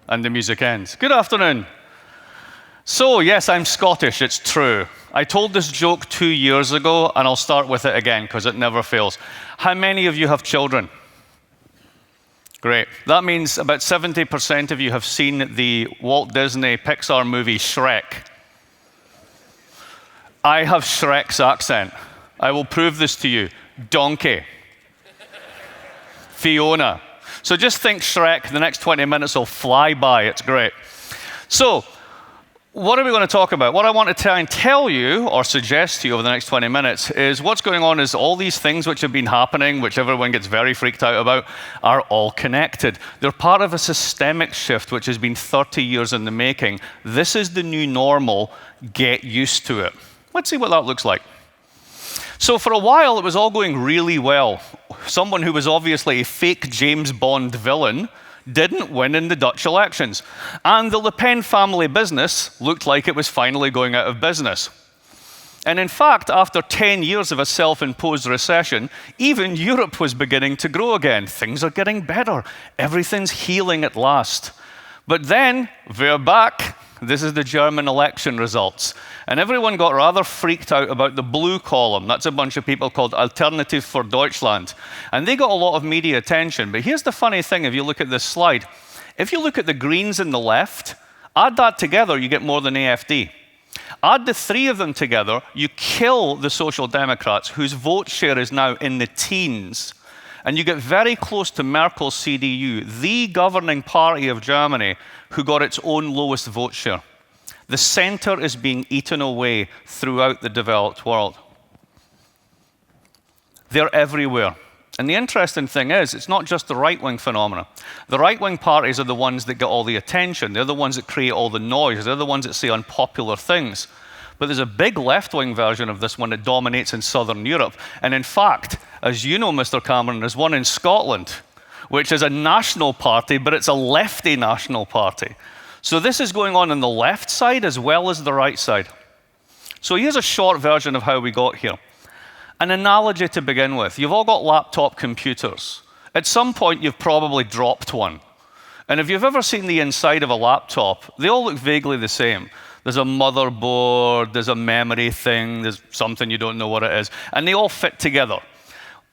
And the music ends. Good afternoon. So, yes, I'm Scottish, it's true. I told this joke 2 years ago, and I'll start with it again, because it never fails. How many of you have children? Great. That means about 70% of you have seen the Walt Disney Pixar movie Shrek. I have Shrek's accent. I will prove this to you. Donkey. Fiona. So just think Shrek, the next 20 minutes will fly by, it's great. So, what are we going to talk about? What I want to try and tell you, or suggest to you over the next 20 minutes, is what's going on is all these things which have been happening, which everyone gets very freaked out about, are all connected. They're part of a systemic shift which has been 30 years in the making. This is the new normal. Get used to it. Let's see what that looks like. So for a while, it was all going really well. Someone who was obviously a fake James Bond villain didn't win in the Dutch elections. And the Le Pen family business looked like it was finally going out of business. And in fact, after 10 years of a self-imposed recession, even Europe was beginning to grow again. Things are getting better. Everything's healing at last. But then, we're back. This is the German election results. And everyone got rather freaked out about the blue column. That's a bunch of people called Alternative for Deutschland. And they got a lot of media attention. But here's the funny thing if you look at this slide. If you look at the Greens in the left, add that together, you get more than AfD. Add the three of them together, you kill the Social Democrats, whose vote share is now in the teens. And you get very close to Merkel's CDU, the governing party of Germany, who got its own lowest vote share. The center is being eaten away throughout the developed world. They're everywhere. And the interesting thing is, it's not just the right-wing phenomena. The right-wing parties are the ones that get all the attention. They're the ones that create all the noise. They're the ones that say unpopular things. But there's a big left-wing version of this one that dominates in southern Europe. And in fact, as you know, Mr. Cameron, there's one in Scotland, which is a national party, but it's a lefty national party. So this is going on the left side as well as the right side. So here's a short version of how we got here. An analogy to begin with. You've all got laptop computers. At some point, you've probably dropped one. And if you've ever seen the inside of a laptop, they all look vaguely the same. There's a motherboard, there's a memory thing, there's something you don't know what it is, and they all fit together.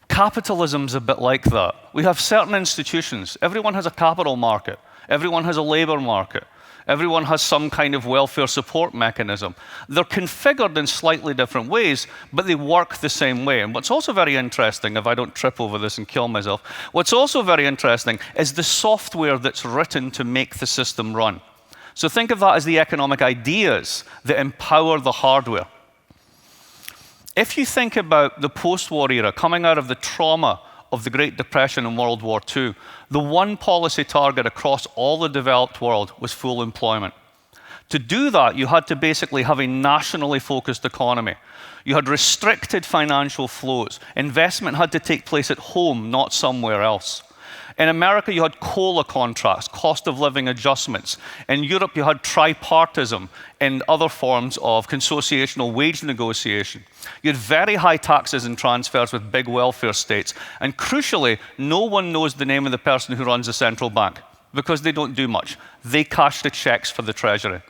Capitalism's a bit like that. We have certain institutions. Everyone has a capital market. Everyone has a labor market. Everyone has some kind of welfare support mechanism. They're configured in slightly different ways, but they work the same way. And what's also very interesting, if I don't trip over this and kill myself, what's also very interesting is the software that's written to make the system run. So think of that as the economic ideas that empower the hardware. If you think about the post-war era, coming out of the trauma of the Great Depression and World War II, the one policy target across all the developed world was full employment. To do that, you had to basically have a nationally focused economy. You had restricted financial flows. Investment had to take place at home, not somewhere else. In America, you had COLA contracts, cost of living adjustments. In Europe, you had tripartism and other forms of consociational wage negotiation. You had very high taxes and transfers with big welfare states. And crucially, no one knows the name of the person who runs the central bank because they don't do much. They cash the checks for the treasury.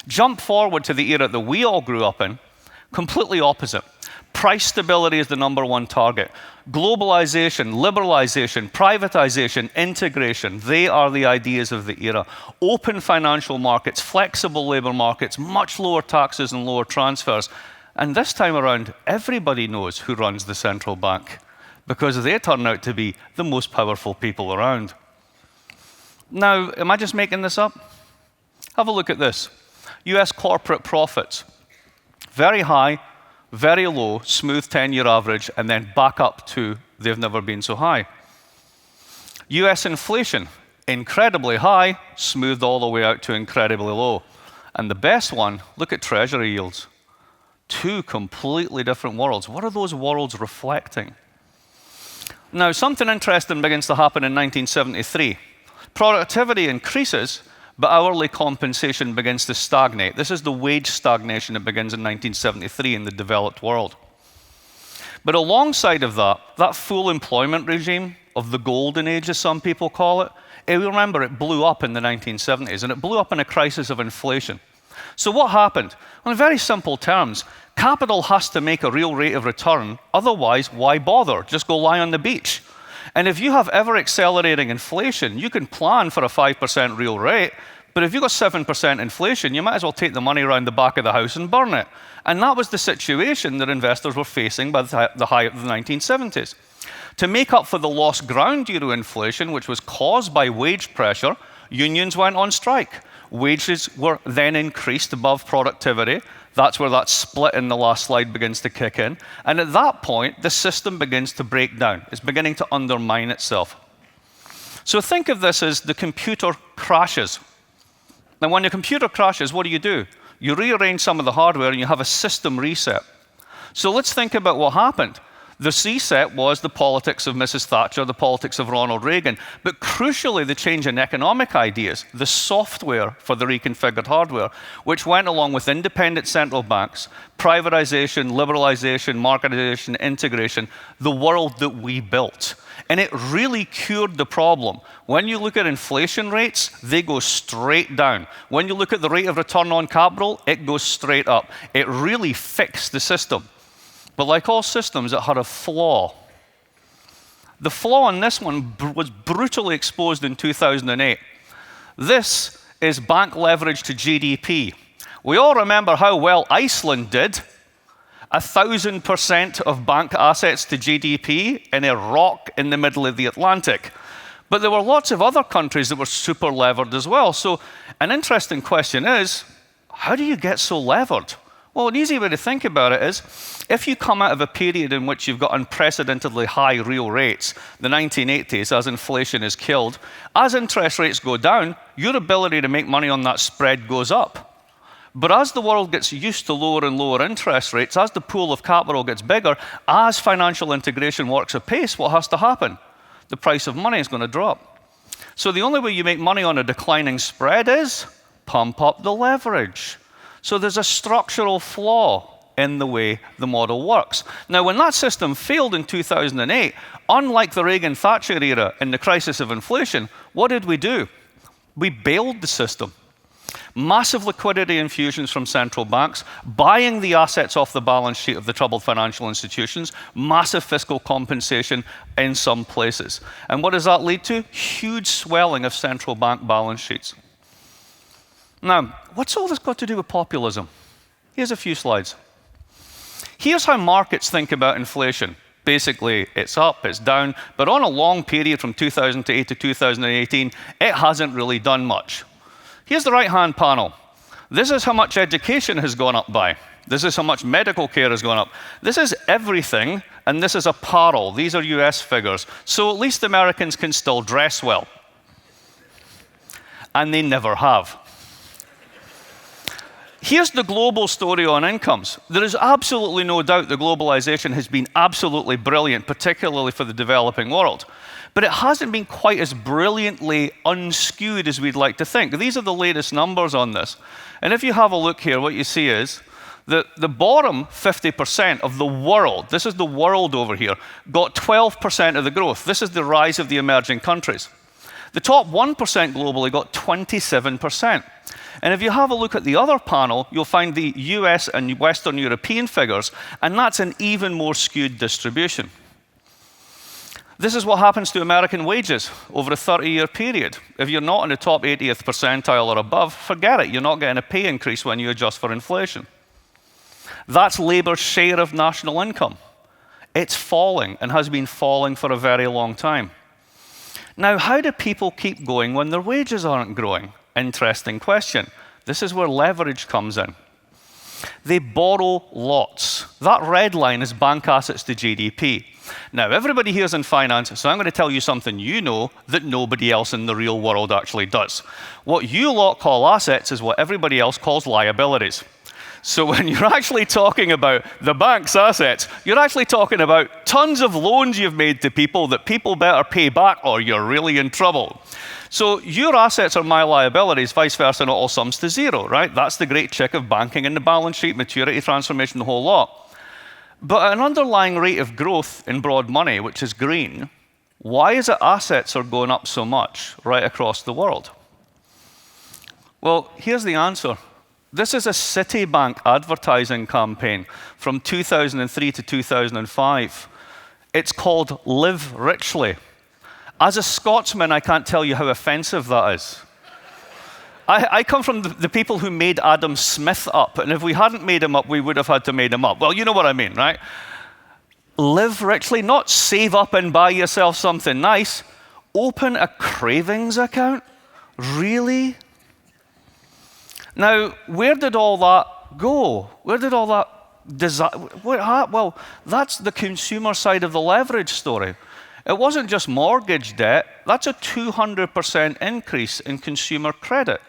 Jump forward to the era that we all grew up in, completely opposite. Price stability is the #1 target. Globalization, liberalization, privatization, integration, they are the ideas of the era. Open financial markets, flexible labor markets, much lower taxes and lower transfers. And this time around, everybody knows who runs the central bank because they turn out to be the most powerful people around. Now, am I just making this up? Have a look at this. US corporate profits. Very high, very low, smooth 10-year average, and then back up to they've never been so high. US inflation, incredibly high, smoothed all the way out to incredibly low. And the best one, look at treasury yields. Two completely different worlds. What are those worlds reflecting? Now, something interesting begins to happen in 1973. Productivity increases, but hourly compensation begins to stagnate. This is the wage stagnation that begins in 1973 in the developed world. But alongside of that, that full employment regime of the golden age, as some people call it. Remember, it blew up in the 1970s, and it blew up in a crisis of inflation. So what happened? Well, in very simple terms, capital has to make a real rate of return. Otherwise, why bother? Just go lie on the beach. And if you have ever-accelerating inflation, you can plan for a 5% real rate, but if you've got 7% inflation, you might as well take the money around the back of the house and burn it. And that was the situation that investors were facing by the height of the 1970s. To make up for the lost ground due to inflation, which was caused by wage pressure, unions went on strike. Wages were then increased above productivity. That's where that split in the last slide begins to kick in. And at that point, the system begins to break down. It's beginning to undermine itself. So think of this as the computer crashes. Now, when your computer crashes, what do? You rearrange some of the hardware and you have a system reset. So let's think about what happened. The reset was the politics of Mrs. Thatcher, the politics of Ronald Reagan, but crucially the change in economic ideas, the software for the reconfigured hardware, which went along with independent central banks, privatization, liberalization, marketization, integration, the world that we built. And it really cured the problem. When you look at inflation rates, they go straight down. When you look at the rate of return on capital, it goes straight up. It really fixed the system. But like all systems, it had a flaw. The flaw in this one was brutally exposed in 2008. This is bank leverage to GDP. We all remember how well Iceland did. 1,000% of bank assets to GDP in a rock in the middle of the Atlantic. But there were lots of other countries that were super levered as well. So an interesting question is, how do you get so levered? Well, an easy way to think about it is, if you come out of a period in which you've got unprecedentedly high real rates, the 1980s, as inflation is killed, as interest rates go down, your ability to make money on that spread goes up. But as the world gets used to lower and lower interest rates, as the pool of capital gets bigger, as financial integration works apace, what has to happen? The price of money is going to drop. So the only way you make money on a declining spread is pump up the leverage. So there's a structural flaw in the way the model works. Now, when that system failed in 2008, unlike the Reagan-Thatcher era in the crisis of inflation, what did? We bailed the system. Massive liquidity infusions from central banks, buying the assets off the balance sheet of the troubled financial institutions, massive fiscal compensation in some places. And what does that lead to? Huge swelling of central bank balance sheets. Now, what's all this got to do with populism? Here's a few slides. Here's how markets think about inflation. Basically, it's up, it's down, but on a long period from 2008 to 2018, it hasn't really done much. Here's the right-hand panel. This is how much education has gone up by. This is how much medical care has gone up. This is everything, and this is apparel. These are US figures. So at least Americans can still dress well. And they never have. Here's the global story on incomes. There is absolutely no doubt that globalization has been absolutely brilliant, particularly for the developing world. But it hasn't been quite as brilliantly unskewed as we'd like to think. These are the latest numbers on this. And if you have a look here, what you see is that the bottom 50% of the world, this is the world over here, got 12% of the growth. This is the rise of the emerging countries. The top 1% globally got 27%. And if you have a look at the other panel, you'll find the US and Western European figures, and that's an even more skewed distribution. This is what happens to American wages over a 30-year period. If you're not in the top 80th percentile or above, forget it. You're not getting a pay increase when you adjust for inflation. That's labor's share of national income. It's falling and has been falling for a very long time. Now, how do people keep going when their wages aren't growing? Interesting question. This is where leverage comes in. They borrow lots. That red line is bank assets to GDP. Now, everybody here is in finance, so I'm going to tell you something you know that nobody else in the real world actually does. What you lot call assets is what everybody else calls liabilities. So when you're actually talking about the bank's assets, you're actually talking about tons of loans you've made to people that people better pay back or you're really in trouble. So your assets are my liabilities, vice versa, and it all sums to zero, right? That's the great trick of banking in the balance sheet, maturity transformation, the whole lot. But an underlying rate of growth in broad money, which is green, Why is it assets are going up so much right across the world? Well, here's the answer. This is a Citibank advertising campaign from 2003 to 2005. It's called Live Richly. As a Scotsman, I can't tell you how offensive that is. I come from the people who made Adam Smith up, and if we hadn't made him up, we would have had to make him up. Well, you know what I mean, right? Live richly, not save up and buy yourself something nice. Open a cravings account? Really? Now, where did all that go? Where did all that desire? Well, that's the consumer side of the leverage story. It wasn't just mortgage debt. That's a 200% increase in consumer credit.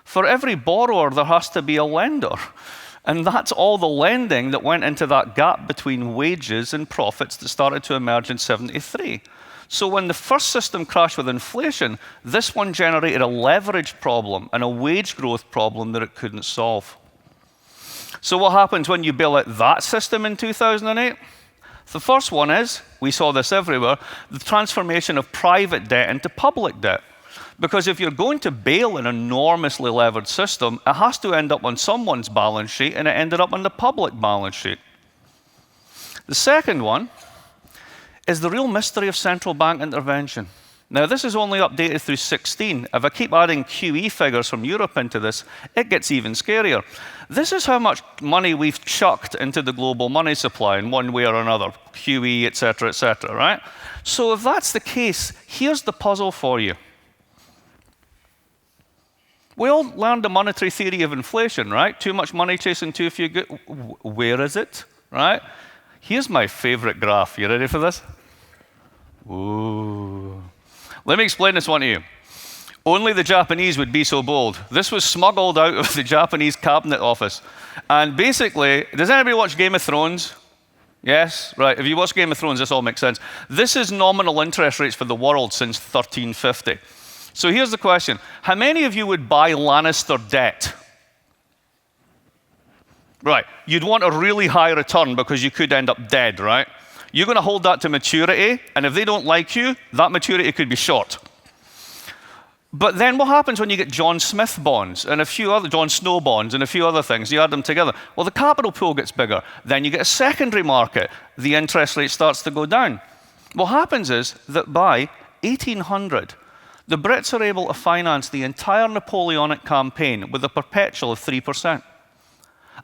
For every borrower, there has to be a lender. And that's all the lending that went into that gap between wages and profits that started to emerge in '73. So when the first system crashed with inflation, this one generated a leverage problem and a wage growth problem that it couldn't solve. So what happens when you bail out that system in 2008? The first one is, we saw this everywhere, the transformation of private debt into public debt. Because if you're going to bail an enormously levered system, it has to end up on someone's balance sheet, and it ended up on the public balance sheet. The second one is the real mystery of central bank intervention. Now, this is only updated through 16. If I keep adding QE figures from Europe into this, it gets even scarier. This is how much money we've chucked into the global money supply in one way or another, QE, et cetera, right? So if that's the case, here's the puzzle for you. We all learned the monetary theory of inflation, right? Too much money chasing too few good. Where is it, right? Here's my favorite graph. You ready for this? Ooh. Let me explain this one to you. Only the Japanese would be so bold. This was smuggled out of the Japanese cabinet office. And basically, does anybody watch Game of Thrones? Yes? Right. If you watch Game of Thrones, this all makes sense. This is nominal interest rates for the world since 1350. So here's the question. How many of you would buy Lannister debt? Right. You'd want a really high return because you could end up dead, right? You're going to hold that to maturity, and if they don't like you, that maturity could be short. But then what happens when you get John Smith bonds and a few other, John Snow bonds and a few other things? You add them together. Well, the capital pool gets bigger. Then you get a secondary market. The interest rate starts to go down. What happens is that by 1800, the Brits are able to finance the entire Napoleonic campaign with a perpetual of 3%.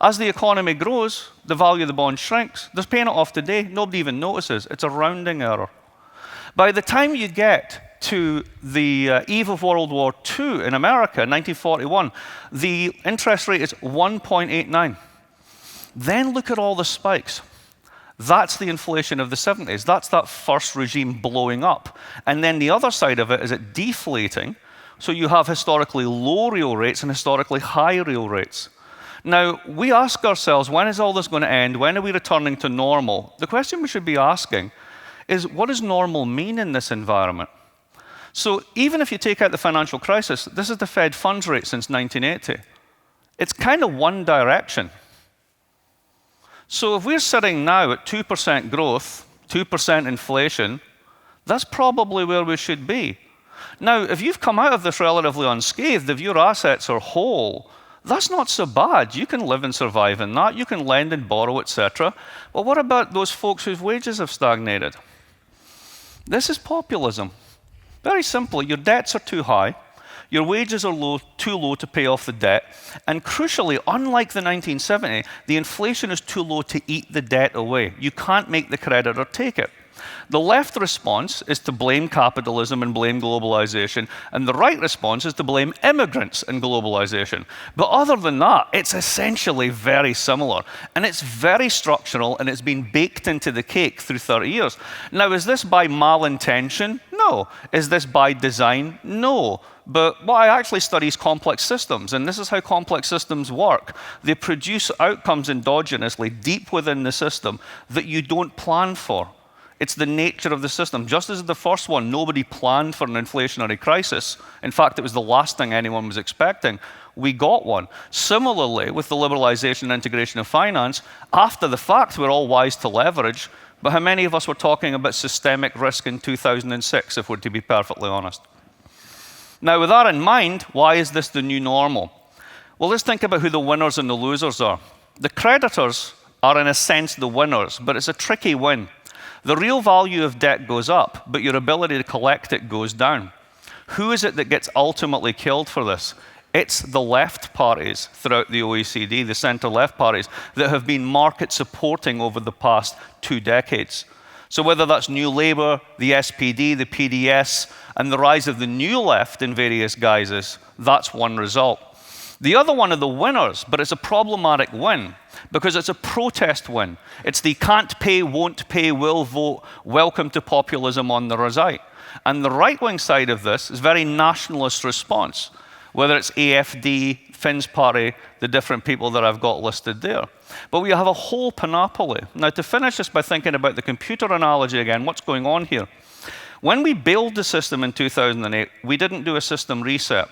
As the economy grows, the value of the bond shrinks. They're paying it off today. Nobody even notices. It's a rounding error. By the time you get to the eve of World War II in America, 1941, the interest rate is 1.89. Then look at all the spikes. That's the inflation of the 70s. That's that first regime blowing up. And then the other side of it is it deflating. So you have historically low real rates and historically high real rates. Now, we ask ourselves, when is all this going to end? When are we returning to normal? The question we should be asking is, what does normal mean in this environment? So even if you take out the financial crisis, this is the Fed funds rate since 1980. It's kind of one direction. So if we're sitting now at 2% growth, 2% inflation, that's probably where we should be. Now, if you've come out of this relatively unscathed, if your assets are whole, that's not so bad. You can live and survive in that. You can lend and borrow, etc. But what about those folks whose wages have stagnated? This is populism. Very simple. Your debts are too high. Your wages are too low to pay off the debt. And crucially, unlike the 1970s, the inflation is too low to eat the debt away. You can't make the creditor take it. The left response is to blame capitalism and blame globalization, and the right response is to blame immigrants and globalization. But other than that, it's essentially very similar, and it's very structural, and it's been baked into the cake through 30 years. Now, is this by malintention? No. Is this by design? No. But what I actually study is complex systems, and this is how complex systems work. They produce outcomes endogenously, deep within the system, that you don't plan for. It's the nature of the system. Just as the first one, nobody planned for an inflationary crisis. In fact, it was the last thing anyone was expecting. We got one. Similarly, with the liberalization and integration of finance, after the fact, we're all wise to leverage. But how many of us were talking about systemic risk in 2006, if we're to be perfectly honest? Now, with that in mind, why is this the new normal? Well, let's think about who the winners and the losers are. The creditors are, in a sense, the winners, but it's a tricky win. The real value of debt goes up, but your ability to collect it goes down. Who is it that gets ultimately killed for this? It's the left parties throughout the OECD, the centre-left parties, that have been market supporting over the past 2 decades. So whether that's New Labour, the SPD, the PDS, and the rise of the new left in various guises, that's one result. The other one are the winners, but it's a problematic win because it's a protest win. It's the can't pay, won't pay, will vote, welcome to populism on the right. And the right-wing side of this is very nationalist response, whether it's AFD, Finn's party, the different people that I've got listed there. But we have a whole panoply. Now, to finish this by thinking about the computer analogy again, what's going on here? When we built the system in 2008, we didn't do a system reset.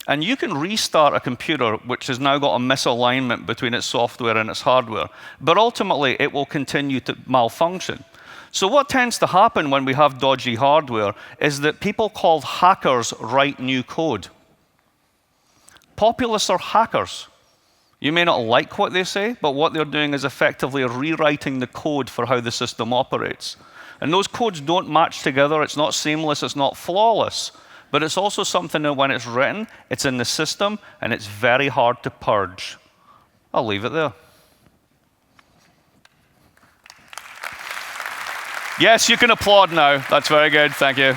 And you can restart a computer which has now got a misalignment between its software and its hardware, but ultimately it will continue to malfunction. So what tends to happen when we have dodgy hardware is that people called hackers write new code. Populists are hackers. You may not like what they say, but what they're doing is effectively rewriting the code for how the system operates. And those codes don't match together. It's not seamless. It's not flawless. But it's also something that when it's written, it's in the system, and it's very hard to purge. I'll leave it there. Yes, you can applaud now. That's very good. Thank you.